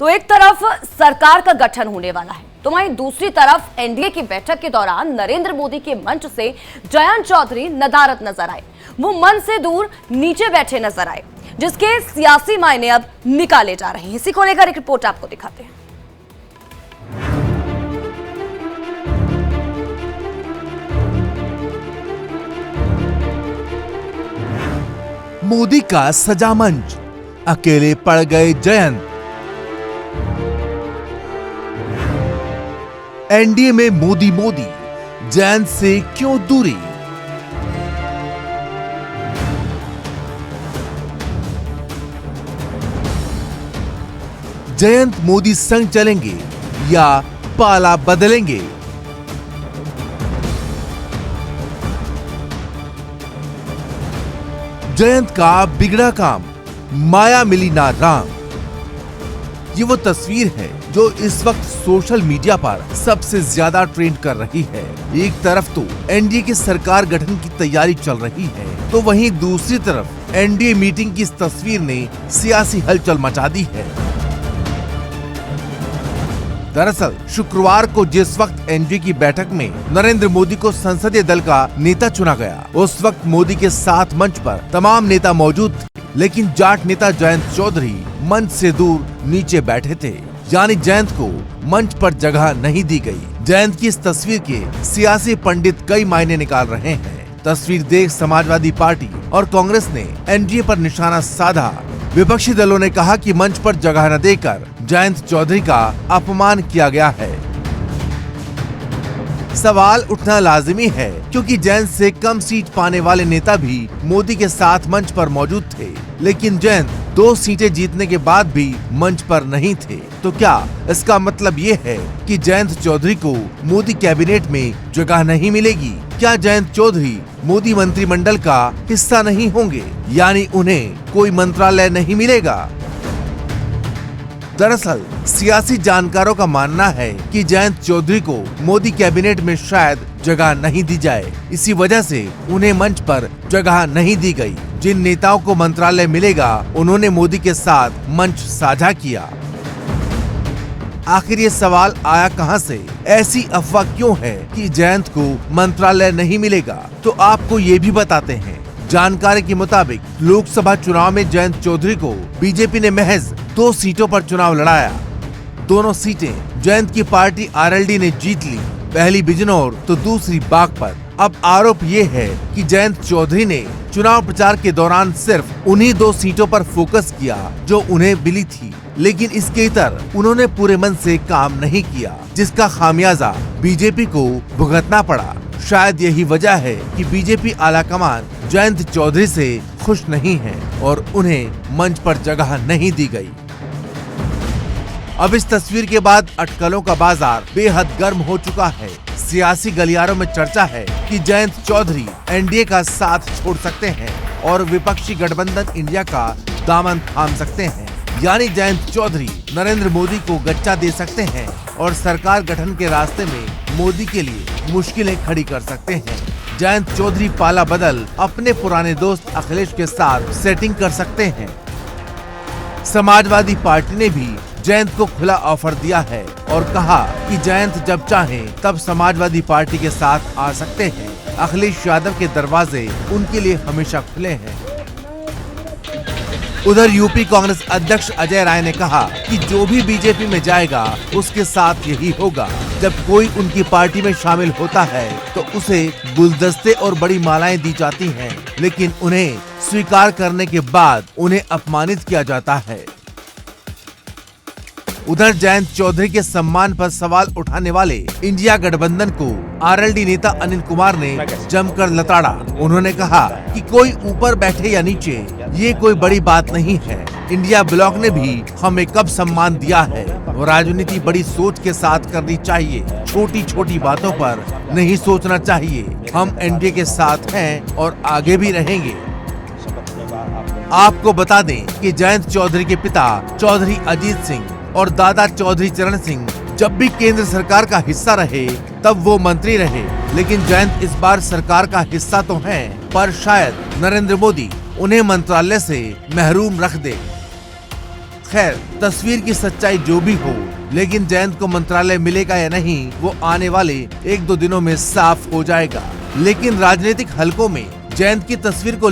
तो एक तरफ सरकार का गठन होने वाला है, तो वहीं दूसरी तरफ एनडीए की बैठक के दौरान नरेंद्र मोदी के मंच से जयंत चौधरी नदारद नजर आए। वो मंच से दूर नीचे बैठे नजर आए, जिसके सियासी मायने अब निकाले जा रहे हैं। इसी को लेकर एक रिपोर्ट आपको दिखाते हैं। मोदी का सजा मंच, अकेले पड़ गए जयंत। एनडीए में मोदी मोदी, जयंत से क्यों दूरी? जयंत मोदी संग चलेंगे या पाला बदलेंगे? जयंत का बिगड़ा काम, माया मिली ना राम। ये वो तस्वीर है जो इस वक्त सोशल मीडिया पर सबसे ज्यादा ट्रेंड कर रही है। एक तरफ तो एनडीए की सरकार गठन की तैयारी चल रही है, तो वहीं दूसरी तरफ एनडीए मीटिंग की इस तस्वीर ने सियासी हलचल मचा दी है। दरअसल शुक्रवार को जिस वक्त एनडीए की बैठक में नरेंद्र मोदी को संसदीय दल का नेता चुना गया, उस वक्त मोदी के साथ मंच पर तमाम नेता मौजूद थे, लेकिन जाट नेता जयंत चौधरी मंच से दूर नीचे बैठे थे, यानी जयंत को मंच पर जगह नहीं दी गई। जयंत की इस तस्वीर के सियासी पंडित कई मायने निकाल रहे हैं। तस्वीर देख समाजवादी पार्टी और कांग्रेस ने एनडीए पर निशाना साधा। विपक्षी दलों ने कहा कि मंच पर जगह न देकर जयंत चौधरी का अपमान किया गया है। सवाल उठना लाजिमी है, क्योंकि जयंत से कम सीट पाने वाले नेता भी मोदी के साथ मंच पर मौजूद थे, लेकिन जयंत 2 सीटें जीतने के बाद भी मंच पर नहीं थे। तो क्या इसका मतलब ये है कि जयंत चौधरी को मोदी कैबिनेट में जगह नहीं मिलेगी? क्या जयंत चौधरी मोदी मंत्रिमंडल का हिस्सा नहीं होंगे, यानी उन्हें कोई मंत्रालय नहीं मिलेगा? दरअसल सियासी जानकारों का मानना है कि जयंत चौधरी को मोदी कैबिनेट में शायद जगह नहीं दी जाए, इसी वजह से उन्हें मंच पर जगह नहीं दी गई। जिन नेताओं को मंत्रालय मिलेगा, उन्होंने मोदी के साथ मंच साझा किया। आखिर ये सवाल आया कहां से? ऐसी अफवाह क्यों है कि जयंत को मंत्रालय नहीं मिलेगा? तो आपको ये भी बताते हैं। जानकारी के मुताबिक लोकसभा चुनाव में जयंत चौधरी को बीजेपी ने महज 2 सीटों पर चुनाव लड़ाया। दोनों सीटें जयंत की पार्टी आरएलडी ने जीत ली, पहली बिजनौर तो दूसरी बागपत। अब आरोप ये है कि जयंत चौधरी ने चुनाव प्रचार के दौरान सिर्फ उन्हीं 2 सीटों पर फोकस किया जो उन्हें मिली थी, लेकिन इसके इतर उन्होंने पूरे मन से काम नहीं किया, जिसका खामियाजा बीजेपी को भुगतना पड़ा। शायद यही वजह है कि बीजेपी आलाकमान जयंत चौधरी से खुश नहीं है और उन्हें मंच पर जगह नहीं दी गई। अब इस तस्वीर के बाद अटकलों का बाजार बेहद गर्म हो चुका है। सियासी गलियारों में चर्चा है कि जयंत चौधरी एनडीए का साथ छोड़ सकते हैं और विपक्षी गठबंधन इंडिया का दामन थाम सकते हैं, यानी जयंत चौधरी नरेंद्र मोदी को गच्चा दे सकते हैं और सरकार गठन के रास्ते में मोदी के लिए मुश्किलें खड़ी कर सकते हैं। जयंत चौधरी पाला बदल अपने पुराने दोस्त अखिलेश के साथ सेटिंग कर सकते हैं। समाजवादी पार्टी ने भी जयंत को खुला ऑफर दिया है और कहा कि जयंत जब चाहें तब समाजवादी पार्टी के साथ आ सकते हैं। अखिलेश यादव के दरवाजे उनके लिए हमेशा खुले हैं। उधर यूपी कांग्रेस अध्यक्ष अजय राय ने कहा कि जो भी बीजेपी में जाएगा उसके साथ यही होगा। जब कोई उनकी पार्टी में शामिल होता है तो उसे गुलदस्ते और बड़ी मालाएं दी जाती हैं, लेकिन उन्हें स्वीकार करने के बाद उन्हें अपमानित किया जाता है। उधर जयंत चौधरी के सम्मान पर सवाल उठाने वाले इंडिया गठबंधन को आरएलडी नेता अनिल कुमार ने जमकर लताड़ा। उन्होंने कहा कि कोई ऊपर बैठे या नीचे, ये कोई बड़ी बात नहीं है। इंडिया ब्लॉक ने भी हमें कब सम्मान दिया है। और राजनीति बड़ी सोच के साथ करनी चाहिए, छोटी छोटी बातों पर नहीं सोचना चाहिए। हम एनडीए के साथ हैं और आगे भी रहेंगे। आपको बता दें कि जयंत चौधरी के पिता चौधरी अजीत सिंह और दादा चौधरी चरण सिंह जब भी केंद्र सरकार का हिस्सा रहे तब वो मंत्री रहे, लेकिन जयंत इस बार सरकार का हिस्सा तो हैं, पर शायद नरेंद्र मोदी उन्हें मंत्रालय से महरूम रख दे। खैर, तस्वीर की सच्चाई जो भी हो, लेकिन जयंत को मंत्रालय मिलेगा या नहीं वो आने वाले 1-2 दिनों में साफ हो जाएगा। लेकिन राजनीतिक हलकों में जयंत की तस्वीर को